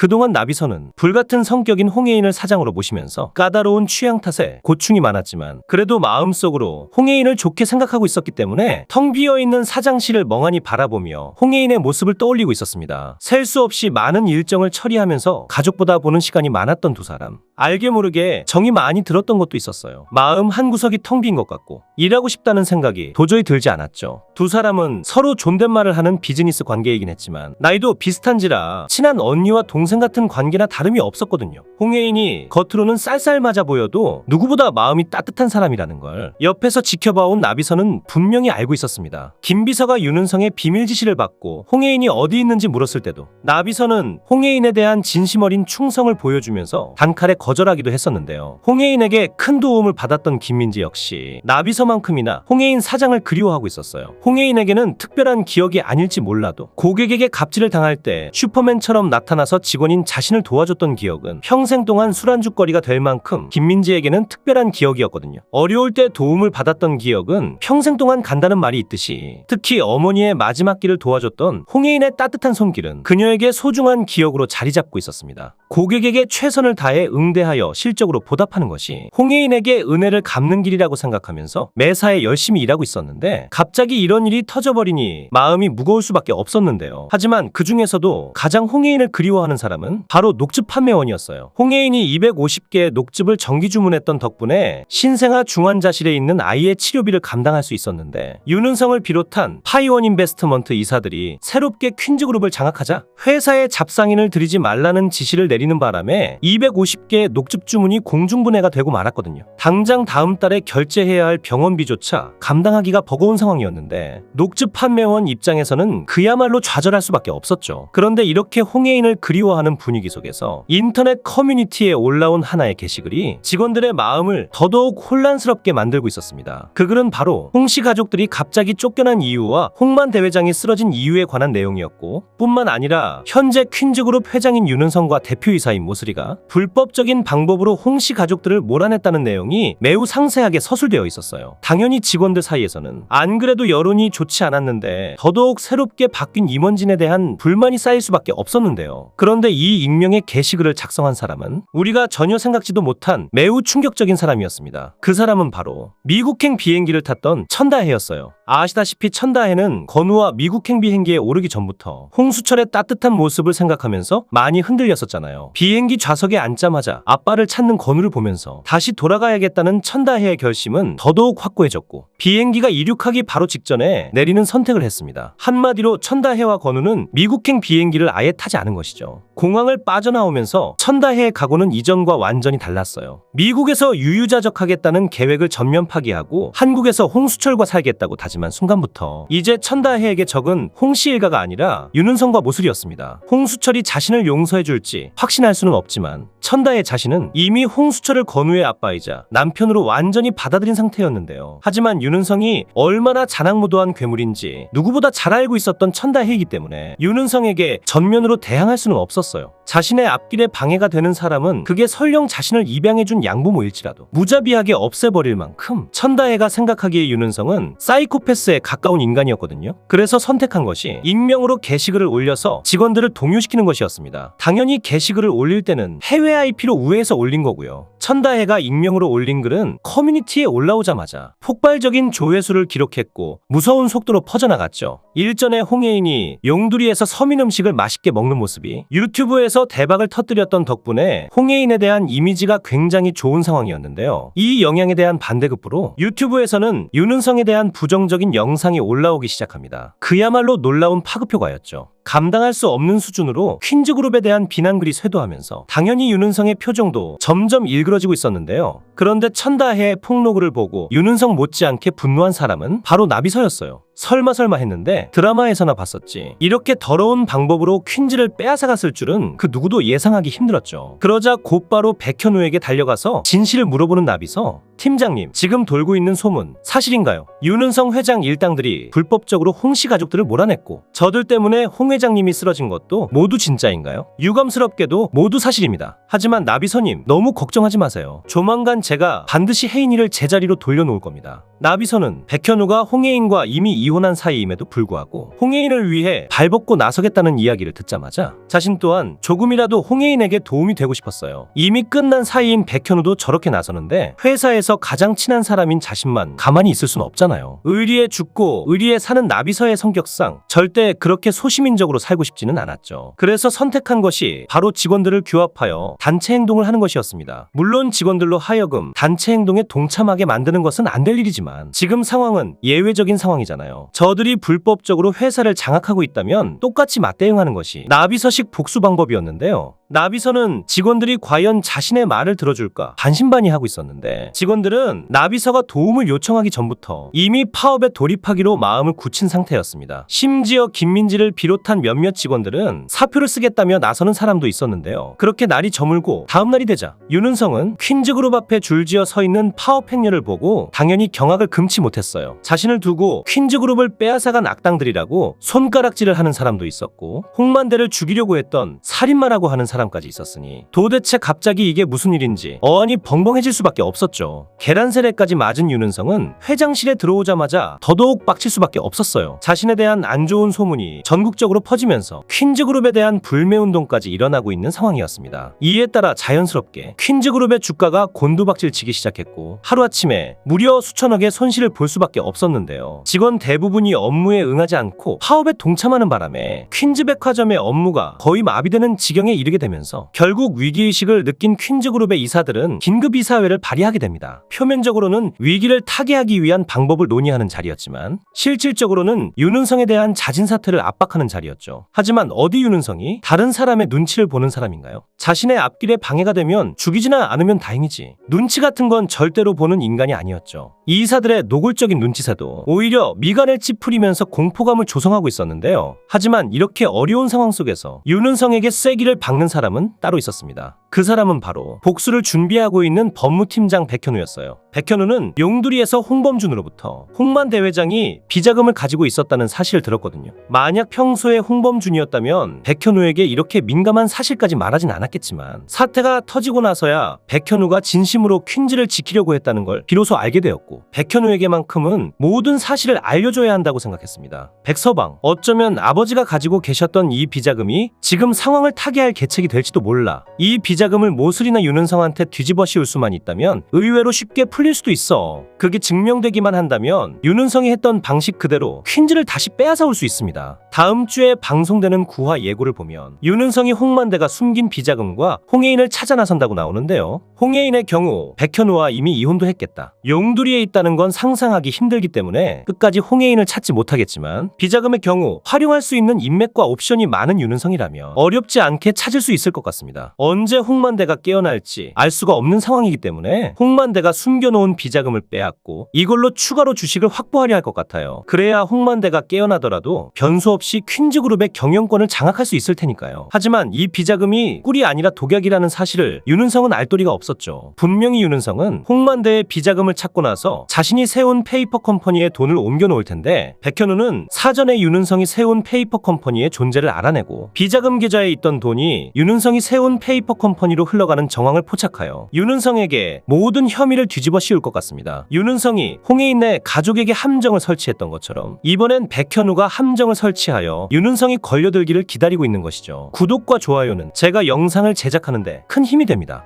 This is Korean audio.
그동안 나비서는 불같은 성격인 홍혜인을 사장으로 모시면서 까다로운 취향 탓에 고충이 많았지만 그래도 마음속으로 홍혜인을 좋게 생각하고 있었기 때문에 텅 비어있는 사장실을 멍하니 바라보며 홍혜인의 모습을 떠올리고 있었습니다. 셀 수 없이 많은 일정을 처리하면서 가족보다 보는 시간이 많았던 두 사람. 알게 모르게 정이 많이 들었던 것도 있었어요. 마음 한구석이 텅 빈 것 같고 일하고 싶다는 생각이 도저히 들지 않았죠. 두 사람은 서로 존댓말을 하는 비즈니스 관계이긴 했지만 나이도 비슷한지라 친한 언니와 동생 같은 관계나 다름이 없었거든요. 홍혜인이 겉으로는 쌀쌀맞아 보여도 누구보다 마음이 따뜻한 사람이라는 걸 옆에서 지켜봐온 나비서는 분명히 알고 있었습니다. 김비서가 윤은성의 비밀 지시를 받고 홍혜인이 어디 있는지 물었을 때도 나비서는 홍혜인에 대한 진심 어린 충성을 보여주면서 단칼에 거절하기도 했었는데요. 홍혜인에게 큰 도움을 받았던 김민지 역시 나비서만큼이나 홍혜인 사장을 그리워하고 있었어요. 홍혜인에게는 특별한 기억이 아닐지 몰라도 고객에게 갑질을 당할 때 슈퍼맨처럼 나타나서 직원인 자신을 도와줬던 기억은 평생 동안 술안주거리가 될 만큼 김민지에게는 특별한 기억이었거든요. 어려울 때 도움을 받았던 기억은 평생 동안 간다는 말이 있듯이 특히 어머니의 마지막 길을 도와줬던 홍혜인의 따뜻한 손길은 그녀에게 소중한 기억으로 자리 잡고 있었습니다. 고객에게 최선을 다해 응대하여 실적으로 보답하는 것이 홍혜인에게 은혜를 갚는 길이라고 생각하면서 매사에 열심히 일하고 있었는데 갑자기 이런 일이 터져버리니 마음이 무거울 수밖에 없었는데요. 하지만 그 중에서도 가장 홍혜인을 그리워하는 사람은 바로 녹즙 판매원이었어요. 홍혜인이 250개의 녹즙을 정기 주문했던 덕분에 신생아 중환자실에 있는 아이의 치료비를 감당할 수 있었는데 윤은성을 비롯한 파이원 인베스트먼트 이사들이 새롭게 퀸즈그룹을 장악하자 회사에 잡상인을 들이지 말라는 지시를 내리는 바람에 250개의 녹즙 주문이 공중분해가 되고 말았거든요. 당장 다음 달에 결제해야 할 병원비조차 감당하기가 버거운 상황이었는데 녹즙 판매원 입장에서는 그야말로 좌절할 수밖에 없었죠. 그런데 이렇게 홍혜인을 그리워하는 분위기 속에서 인터넷 커뮤니티에 올라온 하나의 게시글이 직원들의 마음을 더더욱 혼란스럽게 만들고 있었습니다. 그 글은 바로 홍씨 가족들이 갑자기 쫓겨난 이유와 홍만 대회장이 쓰러진 이유에 관한 내용이었고 뿐만 아니라 현재 퀸즈그룹 회장인 윤은성과 대표이사인 모슬이가 불법적인 방법으로 홍씨 가족들을 몰아냈다는 내용이 매우 상세하게 서술되어 있었어요. 당연히 직원들 사이에서는 안 그래도 여론이 좋지 않았는데 더더욱 새롭게 바뀐 임원진에 대한 불만이 쌓일 수밖에 없었는데요. 그런데 이 익명의 게시글을 작성한 사람은 우리가 전혀 생각지도 못한 매우 충격적인 사람이었습니다. 그 사람은 바로 미국행 비행기를 탔던 천다혜였어요. 아시다시피 천다혜는 건우와 미국행 비행기에 오르기 전부터 홍수철의 따뜻한 모습을 생각하면서 많이 흔들렸었잖아요. 비행기 좌석에 앉자마자 아빠를 찾는 건우를 보면서 다시 돌아가야겠다는 천다혜의 결심은 더더욱 확고해졌고 비행기가 이륙하기 바로 직전에 내리는 선택을 했습니다. 한마디로 천다혜와 건우는 미국행 비행기를 아예 타지 않은 것이죠. 공항을 빠져나오면서 천다혜의 각오는 이전과 완전히 달랐어요. 미국에서 유유자적하겠다는 계획을 전면 파기하고 한국에서 홍수철과 살겠다고 다짐한 순간부터 이제 천다혜에게 적은 홍씨 일가가 아니라 윤은성과 모슬이었습니다. 홍수철이 자신을 용서해줄지 확신할 수는 없지만 천다혜 자신은 이미 홍수철을 건우의 아빠이자 남편으로 완전히 받아들인 상태였는데요. 하지만 윤은성이 얼마나 자랑무도한 괴물인지 누구보다 잘 알고 있었던 천다혜이기 때문에 윤은성에게 전면으로 대항할 수는 없었어요. 자신의 앞길에 방해가 되는 사람은 그게 설령 자신을 입양해준 양부모일지라도 무자비하게 없애버릴 만큼 천다혜가 생각하기에 윤은성은 사이코패스에 가까운 인간이었거든요. 그래서 선택한 것이 익명으로 게시글을 올려서 직원들을 동요시키는 것이었습니다. 당연히 게시글을 올릴 때는 해외 IP로 우회해서 올린 거고요. 천다혜가 익명으로 올린 글은 커뮤니티에 올라오자마자 폭발적인 조회수를 기록했고 무서운 속도로 퍼져나갔죠. 일전에 홍혜인이 용두리에서 서민 음식을 맛있게 먹는 모습이 유튜브에서 대박을 터뜨렸던 덕분에 홍혜인에 대한 이미지가 굉장히 좋은 상황이었는데요. 이 영향에 대한 반대급부로 유튜브에서는 윤은성에 대한 부정적인 영상이 올라오기 시작합니다. 그야말로 놀라운 파급효과였죠. 감당할 수 없는 수준으로 퀸즈그룹에 대한 비난글이 쇄도하면서 당연히 윤은성의 표정도 점점 일그러지고 있었는데요. 그런데 천다혜의 폭로글을 보고 윤은성 못지않게 분노한 사람은 바로 나비서였어요. 설마 했는데 드라마에서나 봤었지. 이렇게 더러운 방법으로 퀸즈를 빼앗아갔을 줄은 그 누구도 예상하기 힘들었죠. 그러자 곧바로 백현우에게 달려가서 진실을 물어보는 나비서. 팀장님, 지금 돌고 있는 소문 사실인가요? 윤은성 회장 일당들이 불법적으로 홍씨 가족들을 몰아냈고 저들 때문에 홍 회장님이 쓰러진 것도 모두 진짜인가요? 유감스럽게도 모두 사실입니다. 하지만 나비서님, 너무 걱정하지 마세요. 조만간 제가 반드시 혜인이를 제자리로 돌려놓을 겁니다. 나비서는 백현우가 홍혜인과 이미 이혼한 사이임에도 불구하고 홍혜인을 위해 발벗고 나서겠다는 이야기를 듣자마자 자신 또한 조금이라도 홍혜인에게 도움이 되고 싶었어요. 이미 끝난 사이인 백현우도 저렇게 나서는데 회사에서 가장 친한 사람인 자신만 가만히 있을 순 없잖아요. 의리에 죽고 의리에 사는 나비서의 성격상 절대 그렇게 소시민적으로 살고 싶지는 않았죠. 그래서 선택한 것이 바로 직원들을 규합하여 단체 행동을 하는 것이었습니다. 물론 직원들로 하여금 단체 행동에 동참하게 만드는 것은 안 될 일이지만 지금 상황은 예외적인 상황이잖아요. 저들이 불법적으로 회사를 장악하고 있다면 똑같이 맞대응하는 것이 나비서식 복수 방법이었는데요. 나비서는 직원들이 과연 자신의 말을 들어줄까 반신반의하고 있었는데 직원들은 나비서가 도움을 요청하기 전부터 이미 파업에 돌입하기로 마음을 굳힌 상태였습니다. 심지어 김민지를 비롯한 몇몇 직원들은 사표를 쓰겠다며 나서는 사람도 있었는데요. 그렇게 날이 저물고 다음 날이 되자 윤은성은 퀸즈그룹 앞에 줄지어 서 있는 파업 행렬을 보고 당연히 경악을 금치 못했어요. 자신을 두고 퀸즈그룹을 빼앗아간 악당들이라고 손가락질을 하는 사람도 있었고 홍만대를 죽이려고 했던 살인마라고 하는 사람까지 있었으니 도대체 갑자기 이게 무슨 일인지 어안이 벙벙해질 수밖에 없었죠. 계란 세례까지 맞은 윤은성은 회장실에 들어오자마자 더더욱 빡칠 수밖에 없었어요. 자신에 대한 안 좋은 소문이 전국적으로 퍼지면서 퀸즈그룹에 대한 불매운동까지 일어나고 있는 상황이었습니다. 이에 따라 자연스럽게 퀸즈그룹의 주가가 곤두박질치기 시작했고 하루아침에 무려 수천억의 손실을 볼 수밖에 없었는데요. 직원 대부분이 업무에 응하지 않고 파업에 동참하는 바람에 퀸즈백화점의 업무가 거의 마비되는 지경에 이르게 되면서 결국 위기의식을 느낀 퀸즈그룹의 이사들은 긴급이사회를 발의하게 됩니다. 표면적으로는 위기를 타개하기 위한 방법을 논의하는 자리였지만 실질적으로는 윤은성에 대한 자진 사퇴를 압박하는 자리였죠. 하지만 어디 윤은성이 다른 사람의 눈치를 보는 사람인가요? 자신의 앞길에 방해가 되면 죽이지나 않으면 다행이지. 눈치 같은 건 절대로 보는 인간이 아니었죠. 이 이사들의 노골적인 눈치새도 오히려 미간을 찌푸리면서 공포감을 조성하고 있었는데요. 하지만 이렇게 어려운 상황 속에서 윤은성에게 쐐기를 박는 사람은 따로 있었습니다. 그 사람은 바로 복수를 준비하고 있는 법무팀장 백현우였어요. 백현우는 용두리에서 홍범준으로부터 홍만 대회장이 비자금을 가지고 있었다는 사실을 들었거든요. 만약 평소에 홍범준이었다면 백현우에게 이렇게 민감한 사실까지 말하진 않았겠지만 사태가 터지고 나서야 백현우가 진심으로 퀸즈를 지키려고 했다는 걸 비로소 알게 되었고 백현우에게만큼은 모든 사실을 알려줘야 한다고 생각했습니다. 백서방, 어쩌면 아버지가 가지고 계셨던 이 비자금이 지금 상황을 타개할 계책이 될지도 몰라. 이 비자금을 모슬이나 윤은성한테 뒤집어 씌울 수만 있다면 의외로 쉽게 풀릴 수도 있어. 그게 증명되기만 한다면 윤은성이 했던 방식 그대로 퀸즈를 다시 빼앗아올 수 있습니다. 다음 주에 방송되는 9화 예고를 보면 윤은성이 홍만대가 숨긴 비자금과 홍혜인을 찾아 나선다고 나오는데요. 홍혜인의 경우 백현우와 이미 이혼도 했겠다. 용두리에 있다는 건 상상하기 힘들기 때문에 끝까지 홍혜인을 찾지 못하겠지만 비자금의 경우 활용할 수 있는 인맥과 옵션이 많은 윤은성이라면 어렵지 않게 찾을 수 있을 것 같습니다. 언제 홍만대가 깨어날지 알 수가 없는 상황이기 때문에 홍만대가 숨겨놓은 비자금을 빼앗고 이걸로 추가로 주식을 확보하려 할 것 같아요. 그래야 홍만대가 깨어나더라도 변수 없이 퀸즈그룹의 경영권을 장악할 수 있을 테니까요. 하지만 이 비자금이 꿀이 아니라 독약이라는 사실을 윤은성은 알 도리가 없었죠. 분명히 윤은성은 홍만대의 비자금을 찾고 나서 자신이 세운 페이퍼 컴퍼니에 돈을 옮겨놓을 텐데 백현우는 사전에 윤은성이 세운 페이퍼 컴퍼니의 존재를 알아내고 비자금 계좌에 있던 돈이 윤은성이 세운 페이퍼 컴퍼니로 흘러가는 정황을 포착하여 윤은성에게 모든 혐의를 뒤집어 씌울 것 같습니다. 윤은성이 홍혜인의 가족에게 함정을 설치했던 것처럼 이번엔 백현우가 함정을 설치하여 윤은성이 걸려들기를 기다리고 있는 것이죠. 구독과 좋아요는 제가 영상을 제작하는데 큰 힘이 됩니다.